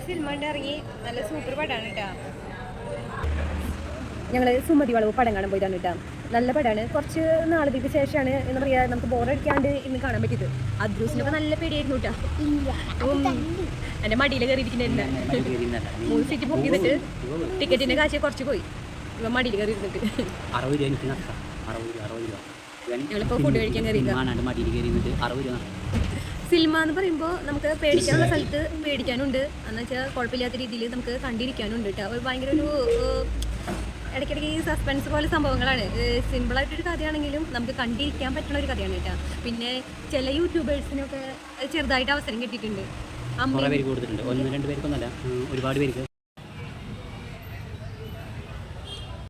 Cinema കണ്ട് ഇറങ്ങി. നല്ല സൂപ്പർ പടമാണ് കേട്ടോ. ഞങ്ങൾ സുമതി വളവ് പടം കാണാൻ പോയതാണ് കേട്ടോ. നല്ല പടമാണ്. കുറച്ച് നാളുകൾക്ക് ശേഷമാണ് എന്താ പറയുക, നമുക്ക് ബോറടിക്കാണ്ട് ഇന്ന് കാണാൻ പറ്റിയത്. അദ്രൂസിനൊക്കെ നല്ല പേടിയായിരുന്നു കേട്ടോ. എൻ്റെ മടിയിൽ കയറിയിരിക്കുന്നുണ്ട്. 3 സീറ്റ് ബുക്ക് ചെയ്തിട്ട് ടിക്കറ്റിൻ്റെ കാശ് കുറച്ച് പോയി. ഇവ മടിയിൽ കയറി ഇരുന്നിട്ട് 60 രൂപ. ഞങ്ങളിപ്പോൾ ഫുഡ് കഴിക്കാൻ കയറിയിട്ട് സിനിമ എന്ന് പറയുമ്പോൾ നമുക്ക് പേടിക്കാനുള്ള സ്ഥലത്ത് പേടിക്കാനുണ്ട്, എന്ന് വെച്ചാൽ കുഴപ്പമില്ലാത്ത രീതിയിൽ നമുക്ക് കണ്ടിരിക്കാനുണ്ട് കേട്ടോ. ഒരു ഭയങ്കര ഒരു ഇടയ്ക്കിടയ്ക്ക് ഈ സസ്പെൻസ് പോലെ സംഭവങ്ങളാണ്. സിമ്പിളായിട്ടൊരു കഥയാണെങ്കിലും നമുക്ക് കണ്ടിരിക്കാൻ പറ്റുന്ന ഒരു കഥയാണ് കേട്ടോ. പിന്നെ ചില യൂട്യൂബേഴ്സിനൊക്കെ ചെറുതായിട്ട് അവസരം കിട്ടിയിട്ടുണ്ട്. കുറേ പേർക്ക് കൊടുത്തിട്ടുണ്ട്. 1-2 പേർക്കൊന്നല്ല, ഒരുപാട് പേർക്ക്